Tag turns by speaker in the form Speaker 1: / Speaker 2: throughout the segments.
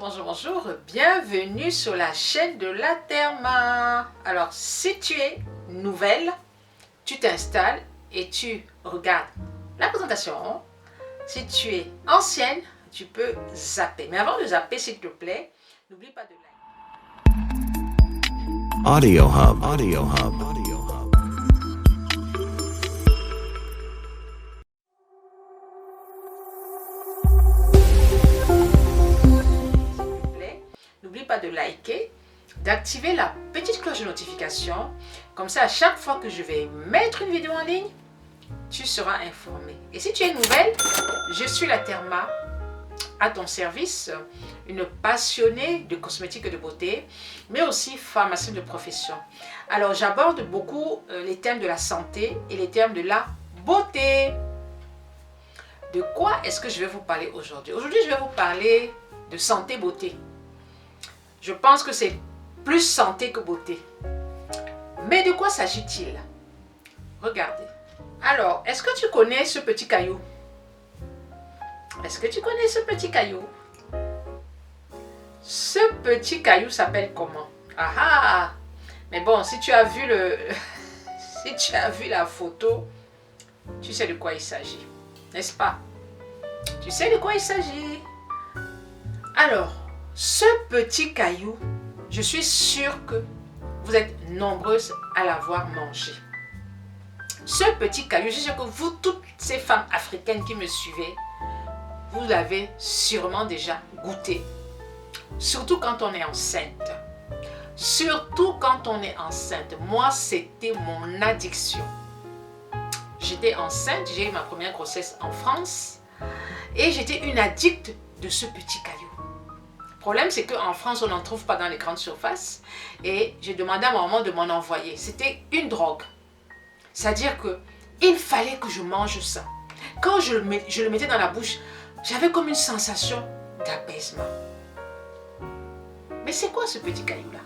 Speaker 1: bonjour, bienvenue sur la chaîne de la Therma. Alors, si tu es nouvelle, tu t'installes et tu regardes la présentation. Si tu es ancienne, tu peux zapper. Mais avant de zapper, s'il te plaît, n'oublie pas de like.
Speaker 2: Audio Hub, Audio Hub, Audio Hub.
Speaker 1: N'oublie pas de liker, d'activer la petite cloche de notification. Comme ça, à chaque fois que je vais mettre une vidéo en ligne, tu seras informé. Et si tu es nouvelle, je suis la Therma, à ton service, une passionnée de cosmétiques et de beauté, mais aussi pharmacienne de profession. Alors, j'aborde beaucoup les thèmes de la santé et les thèmes de la beauté. De quoi est-ce que je vais vous parler aujourd'hui? Aujourd'hui, je vais vous parler de santé-beauté. Je pense que c'est plus santé que beauté. Mais de quoi s'agit-il? Regardez. Alors, est-ce que tu connais ce petit caillou? Est-ce que tu connais ce petit caillou? Ce petit caillou s'appelle comment? Ah ah! Mais bon, si tu as vu si tu as vu la photo, tu sais de quoi il s'agit, n'est-ce pas? Tu sais de quoi il s'agit? Alors, ce petit caillou, je suis sûre que vous êtes nombreuses à l'avoir mangé. Ce petit caillou, je suis sûre que vous, toutes ces femmes africaines qui me suivez, vous l'avez sûrement déjà goûté. Surtout quand on est enceinte. Surtout quand on est enceinte. Moi, c'était mon addiction. J'étais enceinte, j'ai eu ma première grossesse en France et j'étais une addicte de ce petit caillou. Le problème, c'est qu'en France, on n'en trouve pas dans les grandes surfaces. Et j'ai demandé à ma maman de m'en envoyer. C'était une drogue. C'est-à-dire qu'il fallait que je mange ça. Quand je le mettais dans la bouche, j'avais comme une sensation d'apaisement. Mais c'est quoi ce petit caillou-là?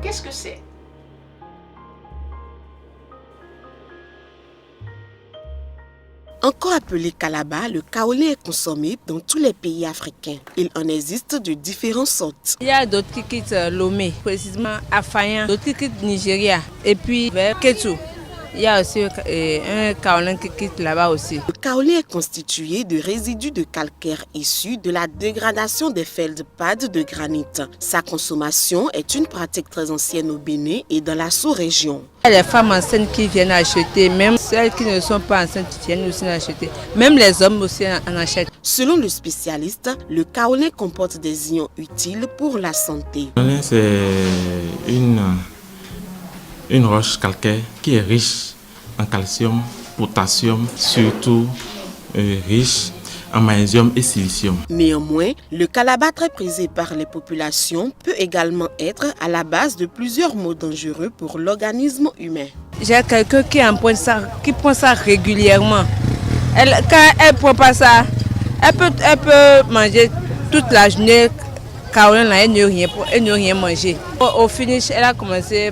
Speaker 1: Qu'est-ce que c'est?
Speaker 3: Encore appelé kalaba, le kaolin est consommé dans tous les pays africains. Il en existe de différentes sortes.
Speaker 4: Il y a d'autres qui quittent Lomé, précisément Afayan, d'autres qui quittent Nigeria et puis vers Ketu. Il y a aussi un kaolin qui quitte là-bas aussi.
Speaker 3: Le kaolin est constitué de résidus de calcaire issus de la dégradation des feldspats de granit. Sa consommation est une pratique très ancienne au Bénin et dans la sous-région.
Speaker 4: Il y a les femmes enceintes qui viennent acheter, même celles qui ne sont pas enceintes viennent aussi acheter. Même les hommes aussi en achètent.
Speaker 3: Selon le spécialiste, le kaolin comporte des ions utiles pour la santé.
Speaker 5: C'est une roche calcaire qui est riche en calcium, potassium, surtout riche en magnésium et silicium.
Speaker 3: Néanmoins, le kalaba très prisé par les populations peut également être à la base de plusieurs maux dangereux pour l'organisme humain.
Speaker 4: J'ai quelqu'un qui prend ça régulièrement. Quand elle ne prend pas ça, elle peut manger toute la journée kaolin là, elle ne rien manger. Au finish, elle a commencé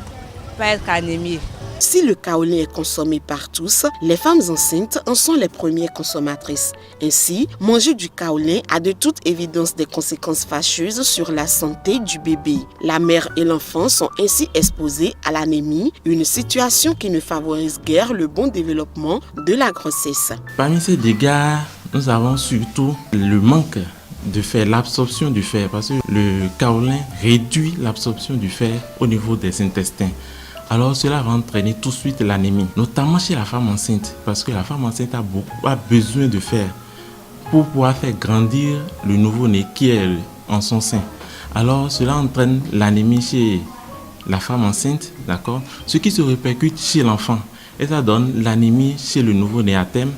Speaker 4: par être anémie.
Speaker 3: Si le kaolin est consommé par tous, les femmes enceintes en sont les premières consommatrices. Ainsi, manger du kaolin a de toute évidence des conséquences fâcheuses sur la santé du bébé. La mère et l'enfant sont ainsi exposés à l'anémie, une situation qui ne favorise guère le bon développement de la grossesse.
Speaker 5: Parmi ces dégâts, nous avons surtout le manque de fer, l'absorption du fer, parce que le kaolin réduit l'absorption du fer au niveau des intestins. Alors cela va entraîner tout de suite l'anémie, notamment chez la femme enceinte, parce que la femme enceinte a besoin de fer pour pouvoir faire grandir le nouveau-né qui est en son sein. Alors cela entraîne l'anémie chez la femme enceinte, d'accord, ce qui se répercute chez l'enfant. Et ça donne l'anémie chez le nouveau-né à terme,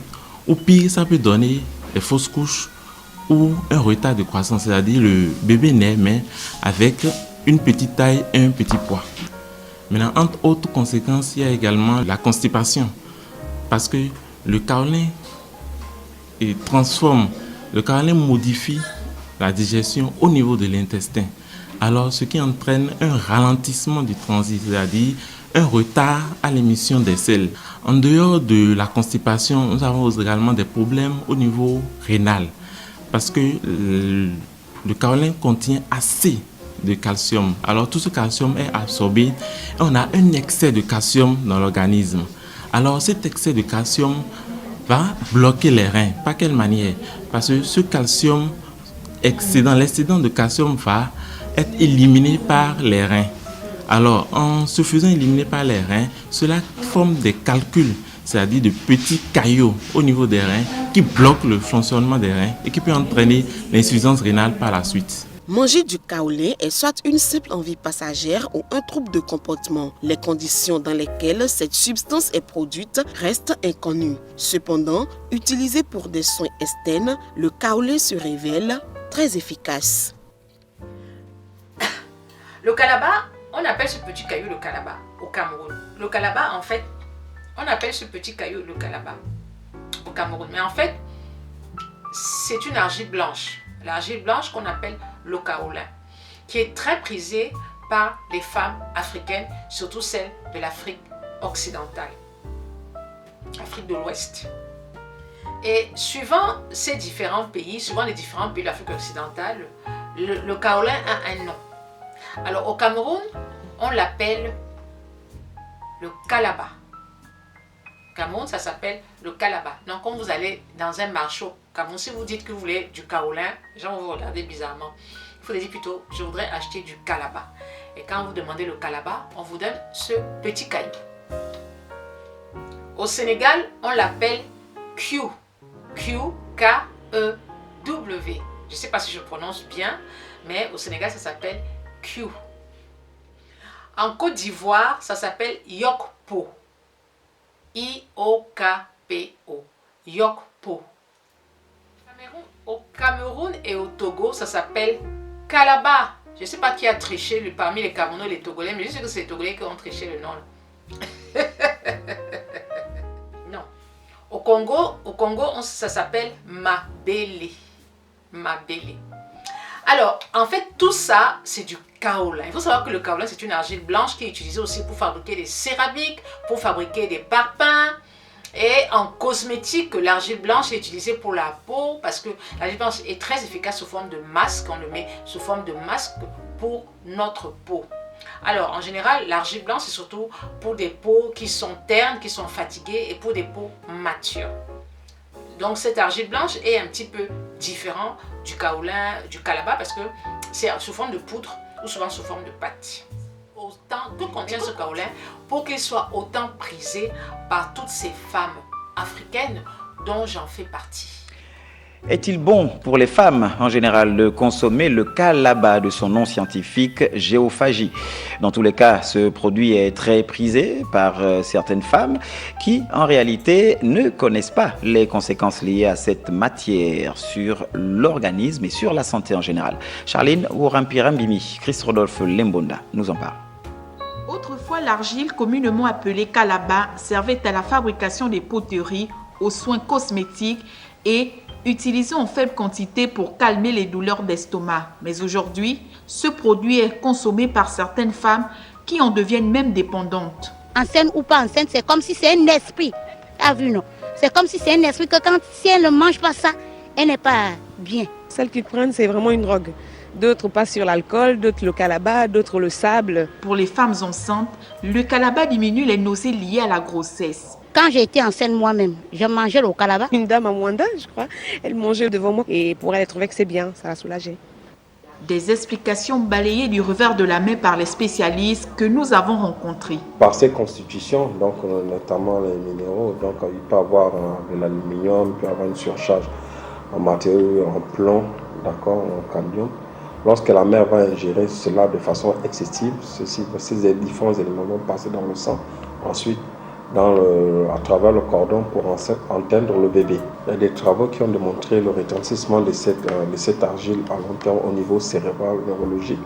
Speaker 5: ou pire, ça peut donner des fausses couches ou un retard de croissance, c'est-à-dire le bébé naît mais avec une petite taille et un petit poids. Maintenant, entre autres conséquences, il y a également la constipation. Parce que le kaolin modifie la digestion au niveau de l'intestin. Alors, ce qui entraîne un ralentissement du transit, c'est-à-dire un retard à l'émission des selles. En dehors de la constipation, nous avons également des problèmes au niveau rénal. Parce que le kaolin contient assez de calcium. Alors tout ce calcium est absorbé et on a un excès de calcium dans l'organisme. Alors cet excès de calcium va bloquer les reins. Par quelle manière? Parce que ce calcium l'excédent de calcium va être éliminé par les reins. Alors en se faisant éliminer par les reins, cela forme des calculs, c'est-à-dire de petits caillots au niveau des reins qui bloquent le fonctionnement des reins et qui peut entraîner l'insuffisance rénale par la suite.
Speaker 3: Manger du kaolin est soit une simple envie passagère ou un trouble de comportement. Les conditions dans lesquelles cette substance est produite restent inconnues. Cependant, utilisé pour des soins externes, le kaolin se révèle très efficace.
Speaker 1: Le kalaba, on appelle ce petit caillou le kalaba au Cameroun. Le kalaba, en fait, on appelle ce petit caillou le kalaba au Cameroun. Mais en fait, c'est une argile blanche. L'argile blanche qu'on appelle le kaolin, qui est très prisée par les femmes africaines, surtout celles de l'Afrique occidentale, Afrique de l'Ouest. Et suivant ces différents pays, suivant les différents pays de l'Afrique occidentale, le kaolin a un nom. Alors au Cameroun, on l'appelle le kalaba. Au Cameroun, ça s'appelle le kalaba. Donc quand vous allez dans un marché au Cameroun, si vous dites que vous voulez du kaolin, les gens vont vous regarder bizarrement. Il faut dire plutôt, je voudrais acheter du kalaba. Et quand vous demandez le kalaba, on vous donne ce petit caillou. Au Sénégal, on l'appelle Q. Q, K-E-W. Je ne sais pas si je prononce bien, mais au Sénégal, ça s'appelle Q. En Côte d'Ivoire, ça s'appelle Yokpo. I-O-K-P-O. Yokpo. Au Cameroun et au Togo, ça s'appelle Kalaba. Je ne sais pas qui a triché parmi les Camerounais et les Togolais, mais je sais que c'est les Togolais qui ont triché le nom. Non. Au Congo, ça s'appelle Mabele. Mabele. Alors, en fait, tout ça, c'est du kaolin. Il faut savoir que le kaolin, c'est une argile blanche qui est utilisée aussi pour fabriquer des céramiques, pour fabriquer des parpaings. Et en cosmétique, l'argile blanche est utilisée pour la peau parce que l'argile blanche est très efficace sous forme de masque. On le met sous forme de masque pour notre peau. Alors, en général, l'argile blanche, c'est surtout pour des peaux qui sont ternes, qui sont fatiguées et pour des peaux matures. Donc, cette argile blanche est un petit peu différent du kaolin, du kalaba parce que c'est sous forme de poudre ou souvent sous forme de pâte. Autant que contient ce kaolin pour qu'il soit autant prisé par toutes ces femmes africaines dont j'en fais partie.
Speaker 6: Est-il bon pour les femmes en général de consommer le kalaba de son nom scientifique géophagie? Dans tous les cas, ce produit est très prisé par certaines femmes qui en réalité ne connaissent pas les conséquences liées à cette matière sur l'organisme et sur la santé en général. Charline Ourampi-Rambimi, Chris Rodolphe Lembonda nous en parle.
Speaker 7: Autrefois, l'argile, communément appelée kalaba, servait à la fabrication des poteries, aux soins cosmétiques et utilisée en faible quantité pour calmer les douleurs d'estomac. Mais aujourd'hui, ce produit est consommé par certaines femmes qui en deviennent même dépendantes.
Speaker 8: Enceinte ou pas enceinte, c'est comme si c'est un esprit. T'as vu, non? C'est comme si c'est un esprit que si elle ne mange pas ça, elle n'est pas bien.
Speaker 9: Celles qui prennent, c'est vraiment une drogue. D'autres passent sur l'alcool, d'autres le kalaba, d'autres le sable.
Speaker 7: Pour les femmes enceintes, le kalaba diminue les nausées liées à la grossesse.
Speaker 8: Quand j'étais enceinte moi-même, je mangeais le kalaba.
Speaker 9: Une dame à moins d'âge, je crois, elle mangeait devant moi et pour elle, elle trouvait que c'est bien, ça la soulageait.
Speaker 7: Des explications balayées du revers de la main par les spécialistes que nous avons rencontrés.
Speaker 10: Par ces constitutions, donc notamment les minéraux, donc il peut y avoir de l'aluminium, il peut y avoir une surcharge en matériaux, en plomb, d'accord, en cadmium. Lorsque la mère va ingérer cela de façon excessive, ces différents éléments vont passer dans le sang, ensuite à travers le cordon pour entendre le bébé. Il y a des travaux qui ont démontré le retentissement de cette argile à long terme au niveau cérébral neurologique.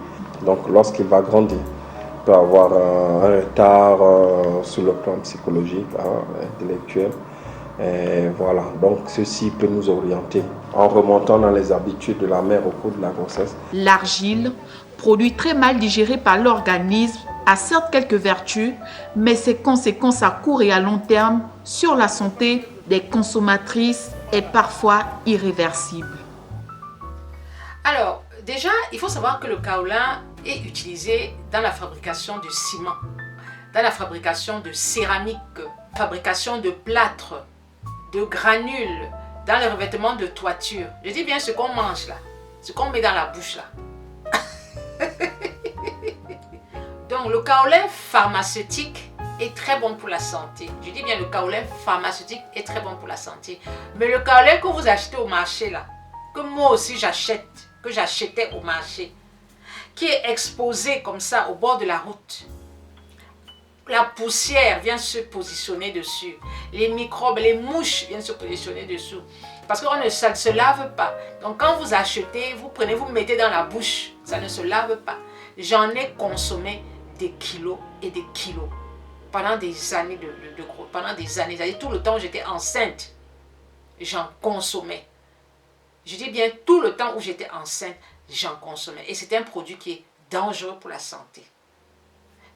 Speaker 10: Donc lorsqu'il va grandir, il peut avoir un retard sur le plan psychologique, intellectuel. Et voilà, donc ceci peut nous orienter en remontant dans les habitudes de la mère au cours de la grossesse.
Speaker 7: L'argile, produit très mal digéré par l'organisme, a certes quelques vertus, mais ses conséquences à court et à long terme sur la santé des consommatrices est parfois irréversible.
Speaker 1: Alors, déjà, il faut savoir que le kaolin est utilisé dans la fabrication de ciment, dans la fabrication de céramique, fabrication de plâtre, de granules, dans le revêtement de toiture. Je dis bien ce qu'on mange là, ce qu'on met dans la bouche là. Donc, le kaolin pharmaceutique est très bon pour la santé. Je dis bien le kaolin pharmaceutique est très bon pour la santé. Mais le kaolin que vous achetez au marché là, que moi aussi j'achète, que j'achetais au marché, qui est exposé comme ça au bord de la route, la poussière vient se positionner dessus, les microbes, les mouches viennent se positionner dessous, parce que ça ne se lave pas. Donc quand vous achetez, vous prenez, vous mettez dans la bouche, ça ne se lave pas. J'en ai consommé des kilos et des kilos pendant des années pendant des années. C'est-à-dire tout le temps où j'étais enceinte, j'en consommais. Je dis bien tout le temps où j'étais enceinte, j'en consommais. Et c'est un produit qui est dangereux pour la santé.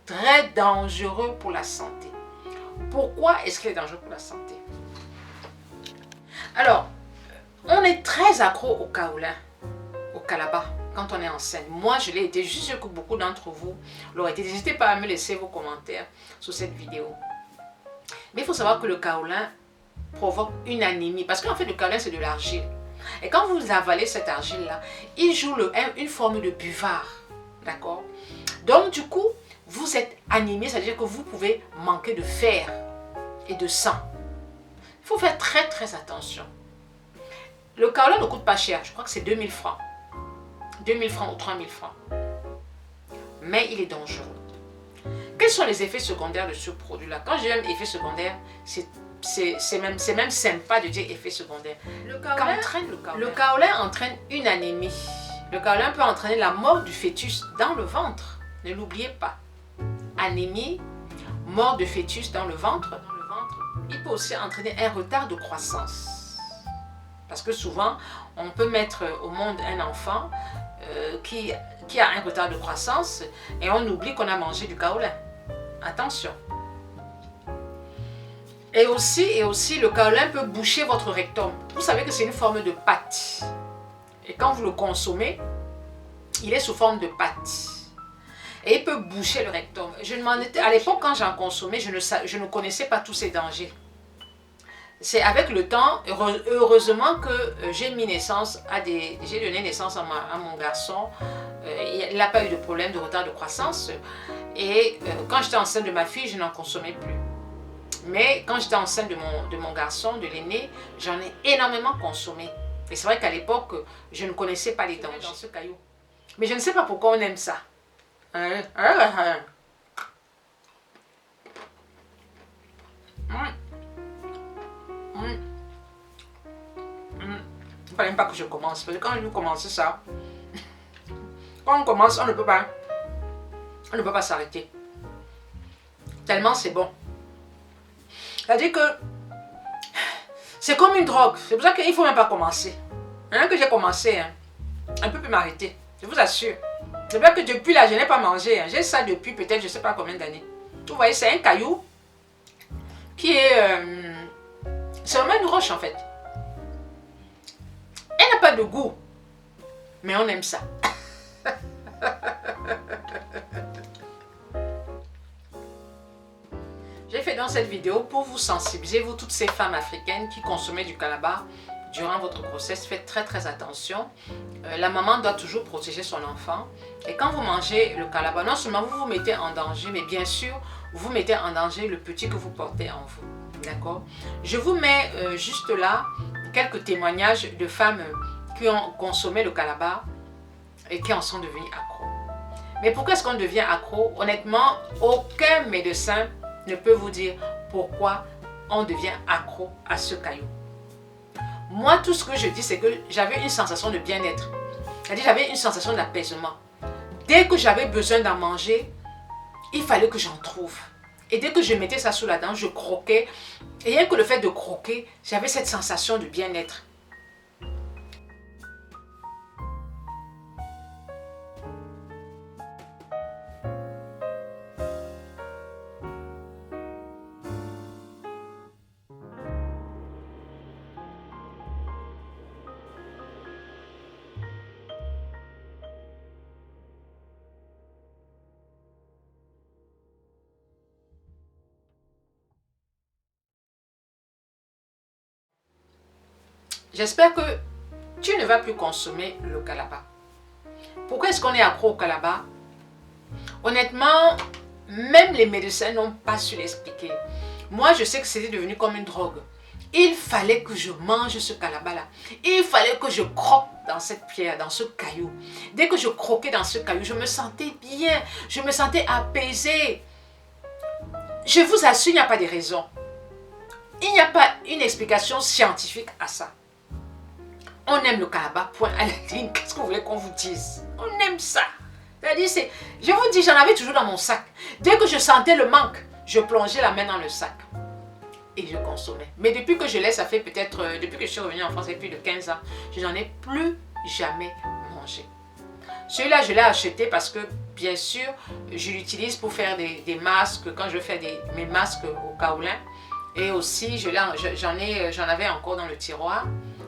Speaker 1: Très dangereux pour la santé. Pourquoi est-ce qu'il est dangereux pour la santé? Alors, on est très accro au kaolin, au kalaba, quand on est enceinte. Moi, je l'ai été. Je suis sûre que beaucoup d'entre vous l'auraient été. N'hésitez pas à me laisser vos commentaires sous cette vidéo. Mais il faut savoir que le kaolin provoque une anémie. Parce qu'en fait, le kaolin, c'est de l'argile. Et quand vous avalez cette argile-là, il joue une forme de buvard. D'accord? Donc, du coup, vous êtes anémie, c'est-à-dire que vous pouvez manquer de fer et de sang. Il faut faire très, très attention. Le kaolin ne coûte pas cher. Je crois que c'est 2000 francs. 2000 francs ou 3000 francs. Mais il est dangereux. Quels sont les effets secondaires de ce produit-là? Quand je dis effet secondaire, c'est même sympa de dire effet secondaire. Le kaolin entraîne une anémie. Le kaolin peut entraîner la mort du fœtus dans le ventre. Ne l'oubliez pas. Anémie, mort de fœtus dans le ventre. Il peut aussi entraîner un retard de croissance. Parce que souvent, on peut mettre au monde un enfant qui a un retard de croissance et on oublie qu'on a mangé du kaolin. Attention. Et aussi, le kaolin peut boucher votre rectum. Vous savez que c'est une forme de pâte. Et quand vous le consommez, il est sous forme de pâte. Et il peut boucher le rectum. À l'époque, quand j'en consommais, je ne connaissais pas tous ces dangers. C'est avec le temps, heureusement que j'ai donné naissance à mon garçon. Il n'a pas eu de problème de retard de croissance. Et quand j'étais enceinte de ma fille, je n'en consommais plus. Mais quand j'étais enceinte de mon garçon, de l'aîné, j'en ai énormément consommé. Et c'est vrai qu'à l'époque, je ne connaissais pas les dangers dans ce caillou. Mais je ne sais pas pourquoi on aime ça. Il ne fallait même pas que je commence. Parce que quand je veux commencer ça, quand on commence, on ne peut pas s'arrêter. Tellement c'est bon. C'est-à-dire que c'est comme une drogue. C'est pour ça qu'il ne faut même pas commencer. Rien que j'ai commencé, un peu plus m'arrêter. Je vous assure. C'est vrai que depuis là, je n'ai pas mangé. J'ai ça depuis peut-être je ne sais pas combien d'années. Vous voyez, c'est un caillou qui est... c'est vraiment une roche en fait. Elle n'a pas de goût. Mais on aime ça. J'ai fait dans cette vidéo pour vous sensibiliser, vous toutes ces femmes africaines qui consommaient du kalaba durant votre grossesse. Faites très très attention. La maman doit toujours protéger son enfant. Et quand vous mangez le kalaba, non seulement vous vous mettez en danger, mais bien sûr, vous mettez en danger le petit que vous portez en vous. D'accord? Je vous mets juste là quelques témoignages de femmes qui ont consommé le kalaba et qui en sont devenues accros. Mais pourquoi est-ce qu'on devient accro? Honnêtement, aucun médecin ne peut vous dire pourquoi on devient accro à ce caillou. Moi, tout ce que je dis, c'est que j'avais une sensation de bien-être. C'est-à-dire, j'avais une sensation d'apaisement. Dès que j'avais besoin d'en manger, il fallait que j'en trouve. Et dès que je mettais ça sous la dent, je croquais. Et rien que le fait de croquer, j'avais cette sensation de bien-être. j'espère que tu ne vas plus consommer le kalaba. Pourquoi est-ce qu'on est accro au kalaba? Honnêtement, même les médecins n'ont pas su l'expliquer. Moi, je sais que c'était devenu comme une drogue. Il fallait que je mange ce kalaba-là. Il fallait que je croque dans cette pierre, dans ce caillou. Dès que je croquais dans ce caillou, je me sentais bien. Je me sentais apaisée. Je vous assure, il n'y a pas de raison. Il n'y a pas une explication scientifique à ça. On aime le kalaba, point à la ligne. Qu'est-ce que vous voulez qu'on vous dise? On aime ça. C'est-à-dire, je vous dis, j'en avais toujours dans mon sac. Dès que je sentais le manque, je plongeais la main dans le sac. Et je consommais. Mais depuis que je l'ai, ça fait peut-être, depuis que je suis revenue en France, il y a plus de 15 ans, je n'en ai plus jamais mangé. Celui-là, je l'ai acheté parce que, bien sûr, je l'utilise pour faire des masques, quand je fais mes masques au kaolin. Et aussi, j'en avais encore dans le tiroir.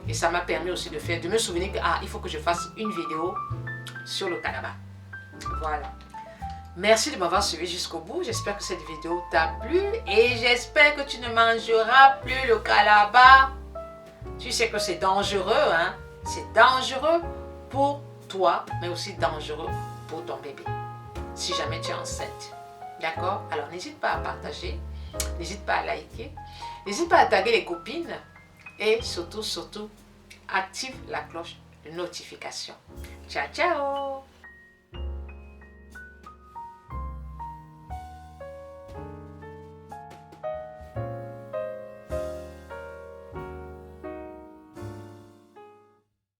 Speaker 1: Et ça m'a permis aussi de me souvenir qu'il faut que je fasse une vidéo sur le kalaba. Voilà. Merci de m'avoir suivi jusqu'au bout. J'espère que cette vidéo t'a plu et j'espère que tu ne mangeras plus le kalaba. Tu sais que c'est dangereux, hein? C'est dangereux pour toi, mais aussi dangereux pour ton bébé. Si jamais tu es enceinte. D'accord? Alors n'hésite pas à partager, n'hésite pas à liker, n'hésite pas à taguer les copines et surtout, active la cloche de notification. Ciao, ciao!